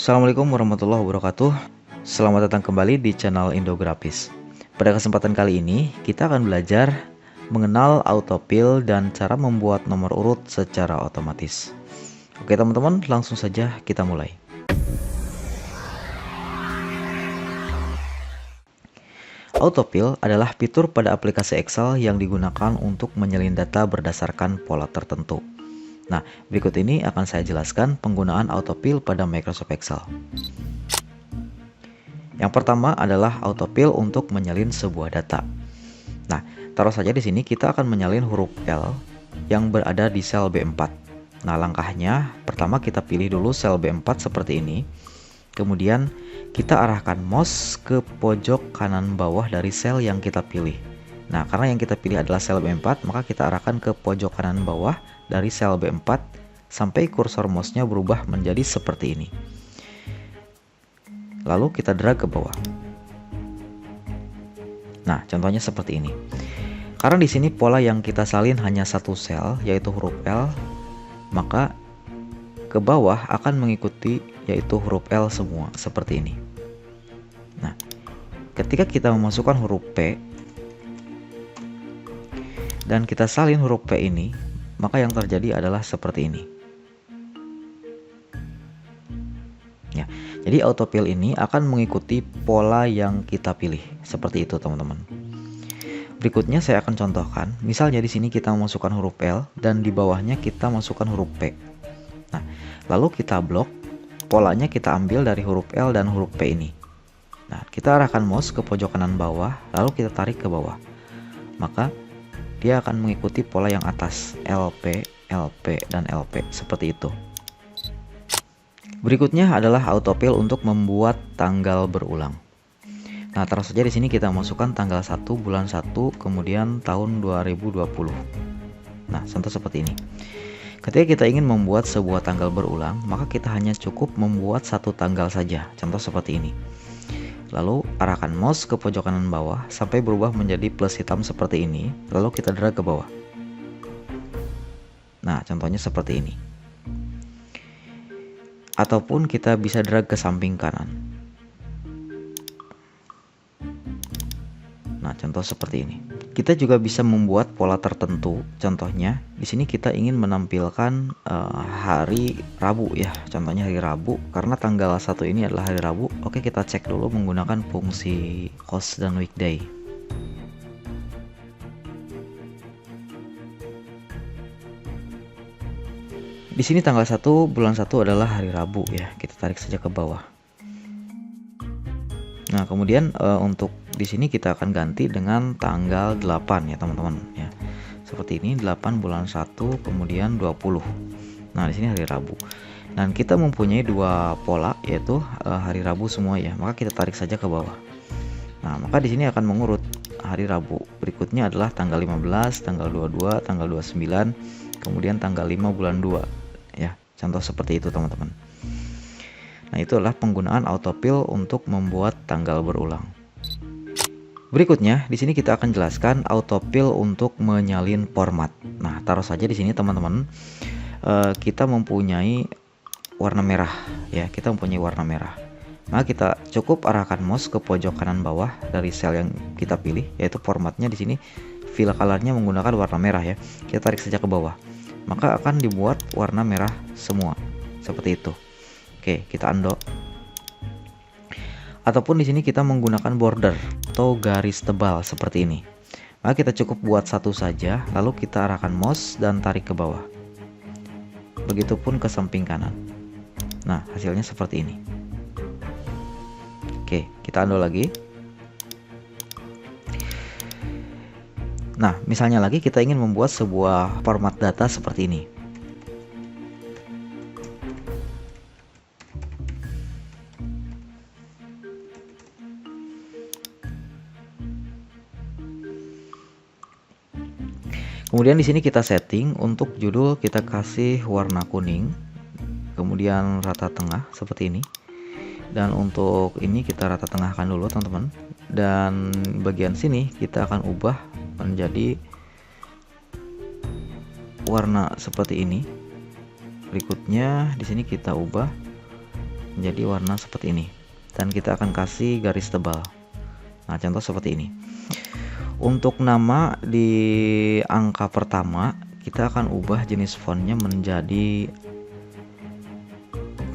Assalamualaikum warahmatullahi wabarakatuh. Selamat datang kembali di channel Indografis. Pada kesempatan kali ini, kita akan belajar mengenal autofill dan cara membuat nomor urut secara otomatis. Oke teman-teman, langsung saja kita mulai. Autofill adalah fitur pada aplikasi Excel yang digunakan untuk menyalin data berdasarkan pola tertentu. Nah, berikut ini akan saya jelaskan penggunaan autofill pada Microsoft Excel. Yang pertama adalah autofill untuk menyalin sebuah data. Nah, taruh saja di sini kita akan menyalin huruf L yang berada di sel B4. Nah, langkahnya pertama kita pilih dulu sel B4 seperti ini. Kemudian kita arahkan mouse ke pojok kanan bawah dari sel yang kita pilih. Nah, karena yang kita pilih adalah sel B4, maka kita arahkan ke pojok kanan bawah dari sel B4 sampai kursor mouse-nya berubah menjadi seperti ini. Lalu kita drag ke bawah. Nah, contohnya seperti ini. Karena di sini pola yang kita salin hanya satu sel, yaitu huruf L, maka ke bawah akan mengikuti yaitu huruf L semua seperti ini. Nah, ketika kita memasukkan huruf P dan kita salin huruf P ini, maka yang terjadi adalah seperti ini. Ya, jadi autofill ini akan mengikuti pola yang kita pilih, seperti itu teman-teman. Berikutnya saya akan contohkan. Misalnya di sini kita memasukkan huruf L dan di bawahnya kita masukkan huruf P. Nah, lalu kita blok, polanya kita ambil dari huruf L dan huruf P ini. Nah, kita arahkan mouse ke pojok kanan bawah, lalu kita tarik ke bawah. Maka dia akan mengikuti pola yang atas, LP, LP, dan LP, seperti itu. Berikutnya adalah autofill untuk membuat tanggal berulang. Nah, taruh saja di sini kita masukkan tanggal 1 bulan 1, kemudian tahun 2020. Nah, contoh seperti ini. Ketika kita ingin membuat sebuah tanggal berulang, maka kita hanya cukup membuat satu tanggal saja, contoh seperti ini. Lalu arahkan mouse ke pojok kanan bawah sampai berubah menjadi plus hitam seperti ini. Lalu kita drag ke bawah. Nah, contohnya seperti ini. Ataupun kita bisa drag ke samping kanan. Nah, contoh seperti ini. Kita juga bisa membuat pola tertentu. Contohnya, di sini kita ingin menampilkan hari Rabu ya. Contohnya hari Rabu, karena tanggal 1 ini adalah hari Rabu. Oke, kita cek dulu menggunakan fungsi host dan weekday. Di sini tanggal 1 bulan 1 adalah hari Rabu ya. Kita tarik saja ke bawah. Nah, kemudian untuk di sini kita akan ganti dengan tanggal 8 ya teman-teman ya. Seperti ini, 8 bulan 1 kemudian 20. Nah, di sini hari Rabu. Dan kita mempunyai dua pola, yaitu hari Rabu semua ya. Maka kita tarik saja ke bawah. Nah, maka di sini akan mengurut hari Rabu. Berikutnya adalah tanggal 15, tanggal 22, tanggal 29, kemudian tanggal 5 bulan 2 ya. Contoh seperti itu teman-teman. Nah, itu adalah penggunaan autofill untuk membuat tanggal berulang. Berikutnya, di sini kita akan jelaskan autofill untuk menyalin format. Nah, taruh saja di sini teman-teman. Kita mempunyai warna merah ya. Kita mempunyai warna merah. Maka kita cukup arahkan mouse ke pojok kanan bawah dari sel yang kita pilih, yaitu formatnya di sini fill colornya menggunakan warna merah ya. Kita tarik saja ke bawah. Maka akan dibuat warna merah semua. Seperti itu. Oke, kita undo. Ataupun di sini kita menggunakan border atau garis tebal seperti ini. Maka kita cukup buat satu saja, lalu kita arahkan mouse dan tarik ke bawah. Begitupun ke samping kanan. Nah, hasilnya seperti ini. Oke, kita undo lagi. Nah, misalnya lagi kita ingin membuat sebuah format data seperti ini. Kemudian di sini kita setting untuk judul, kita kasih warna kuning, kemudian rata tengah seperti ini. Dan untuk ini kita rata tengahkan dulu teman-teman. Dan bagian sini kita akan ubah menjadi warna seperti ini. Berikutnya di sini kita ubah menjadi warna seperti ini, dan kita akan kasih garis tebal. Nah, contoh seperti ini. Untuk nama di angka pertama, kita akan ubah jenis fontnya menjadi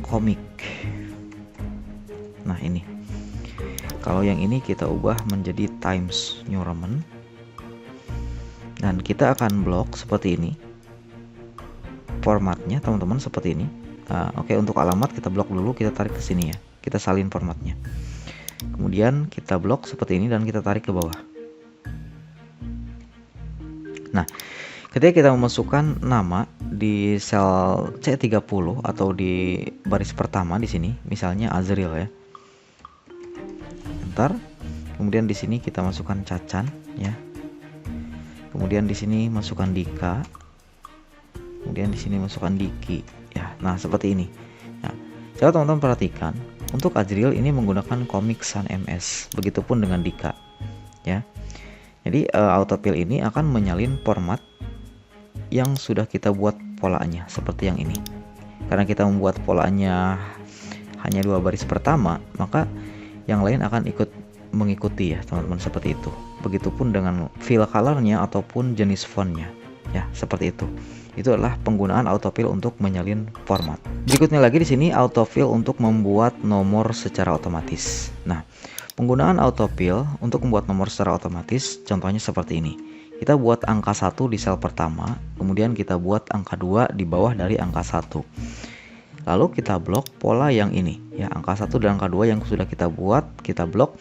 komik. Nah, ini. Kalau yang ini kita ubah menjadi Times New Roman. Dan kita akan blok seperti ini. Formatnya teman-teman seperti ini. Oke, untuk alamat kita blok dulu, kita tarik ke sini ya. Kita salin formatnya. Kemudian kita blok seperti ini dan kita tarik ke bawah. Nah, ketika kita memasukkan nama di sel C30 atau di baris pertama di sini, misalnya Azril ya. Bentar. Kemudian di sini kita masukkan Cacan ya. Kemudian di sini masukkan Dika. Kemudian di sini masukkan Diki ya. Nah, seperti ini. Nah, coba teman-teman perhatikan, untuk Azril ini menggunakan Comic Sans MS. Begitupun dengan Dika ya. Jadi autofill ini akan menyalin format yang sudah kita buat polanya seperti yang ini. Karena kita membuat polanya hanya 2 baris pertama, maka yang lain akan ikut mengikuti ya teman-teman, seperti itu. Begitupun dengan fill colornya ataupun jenis fontnya ya, seperti itu. Itu adalah penggunaan autofill untuk menyalin format. Berikutnya lagi di sini autofill untuk membuat nomor secara otomatis. Nah, penggunaan autofill untuk membuat nomor secara otomatis contohnya seperti ini. Kita buat angka 1 di sel pertama, kemudian kita buat angka 2 di bawah dari angka 1. Lalu kita blok pola yang ini ya, angka 1 dan angka 2 yang sudah kita buat, kita blok.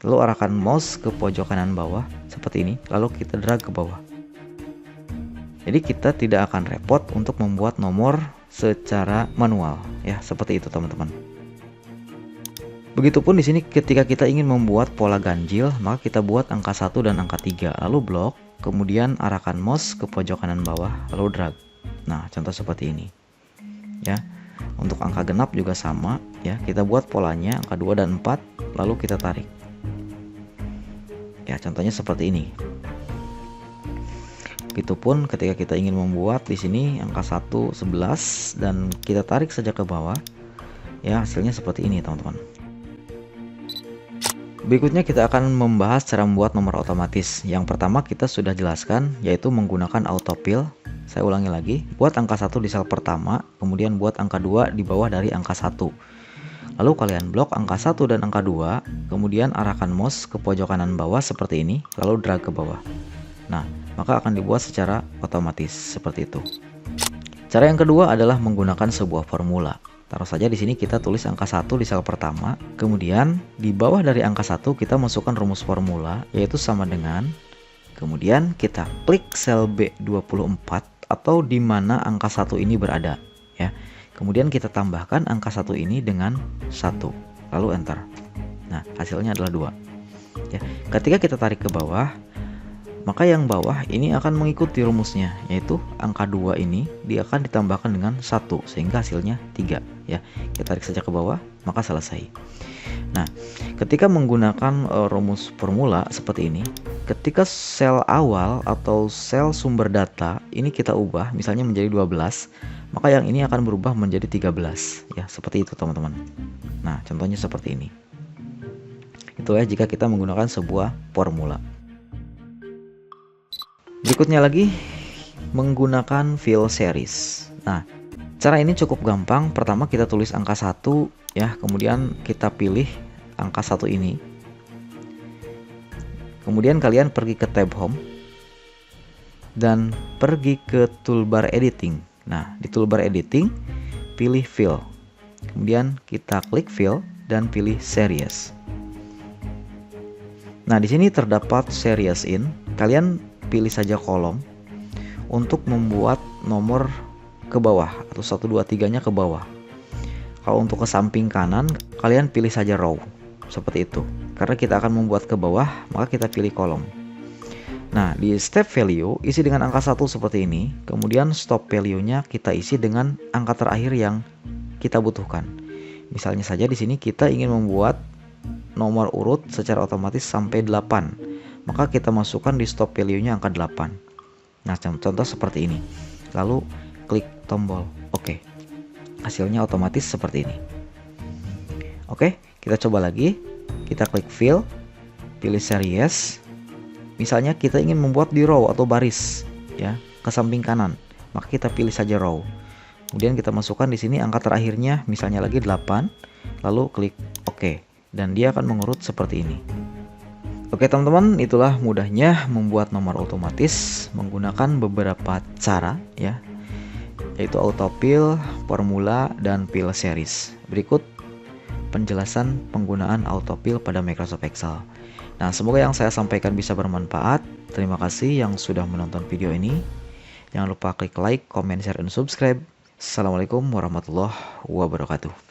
Lalu arahkan mouse ke pojok kanan bawah seperti ini, lalu kita drag ke bawah. Jadi kita tidak akan repot untuk membuat nomor secara manual ya, seperti itu teman-teman. Begitupun di sini ketika kita ingin membuat pola ganjil, maka kita buat angka 1 dan angka 3, lalu blok, kemudian arahkan mouse ke pojok kanan bawah, lalu drag. Nah, contoh seperti ini. Ya. Untuk angka genap juga sama ya, kita buat polanya angka 2 dan 4, lalu kita tarik. Ya, contohnya seperti ini. Begitupun ketika kita ingin membuat di sini angka 1 11 dan kita tarik saja ke bawah. Ya, hasilnya seperti ini, teman-teman. Berikutnya kita akan membahas cara membuat nomor otomatis. Yang pertama kita sudah jelaskan, yaitu menggunakan autofill. Saya ulangi lagi, buat angka 1 di sel pertama, kemudian buat angka 2 di bawah dari angka 1. Lalu kalian blok angka 1 dan angka 2, kemudian arahkan mouse ke pojok kanan bawah seperti ini, lalu drag ke bawah. Nah, maka akan dibuat secara otomatis seperti itu. Cara yang kedua adalah menggunakan sebuah formula. Taruh saja di sini kita tulis angka 1 di sel pertama, kemudian di bawah dari angka 1 kita masukkan rumus formula, yaitu sama dengan, kemudian kita klik sel B24 atau di mana angka 1 ini berada ya. Kemudian kita tambahkan angka 1 ini dengan 1, lalu enter. Nah, hasilnya adalah 2 ya. Ketika kita tarik ke bawah, maka yang bawah ini akan mengikuti rumusnya, yaitu angka 2 ini dia akan ditambahkan dengan 1 sehingga hasilnya 3 ya. Kita tarik saja ke bawah, maka selesai. Nah, ketika menggunakan rumus formula seperti ini, ketika sel awal atau sel sumber data ini kita ubah misalnya menjadi 12, maka yang ini akan berubah menjadi 13 ya, seperti itu teman-teman. Nah, contohnya seperti ini. Itu ya jika kita menggunakan sebuah formula. Berikutnya lagi menggunakan fill series. Nah, cara ini cukup gampang. Pertama kita tulis angka 1 ya, kemudian kita pilih angka 1 ini. Kemudian kalian pergi ke tab home dan pergi ke toolbar editing. Nah, di toolbar editing pilih fill. Kemudian kita klik fill dan pilih series. Nah, di sini terdapat series in. Kalian pilih saja kolom untuk membuat nomor ke bawah atau 1 2 3-nya ke bawah. Kalau untuk ke samping kanan, kalian pilih saja row seperti itu. Karena kita akan membuat ke bawah, maka kita pilih kolom. Nah, di step value isi dengan angka 1 seperti ini. Kemudian stop value-nya kita isi dengan angka terakhir yang kita butuhkan. Misalnya saja di sini kita ingin membuat nomor urut secara otomatis sampai 8. Maka kita masukkan di stop value-nya angka 8. Nah, contoh seperti ini. Lalu klik tombol OK. Hasilnya otomatis seperti ini. Oke, kita coba lagi. Kita klik fill, pilih series. Misalnya kita ingin membuat di row atau baris ya, ke samping kanan, maka kita pilih saja row. Kemudian kita masukkan di sini angka terakhirnya, misalnya lagi 8, lalu klik OK, dan dia akan mengurut seperti ini. Oke teman-teman, itulah mudahnya membuat nomor otomatis menggunakan beberapa cara ya, yaitu autofill, formula, dan fill series. Berikut penjelasan penggunaan autofill pada Microsoft Excel. Nah, semoga yang saya sampaikan bisa bermanfaat. Terima kasih yang sudah menonton video ini. Jangan lupa klik like, comment, share, dan subscribe. Assalamualaikum warahmatullahi wabarakatuh.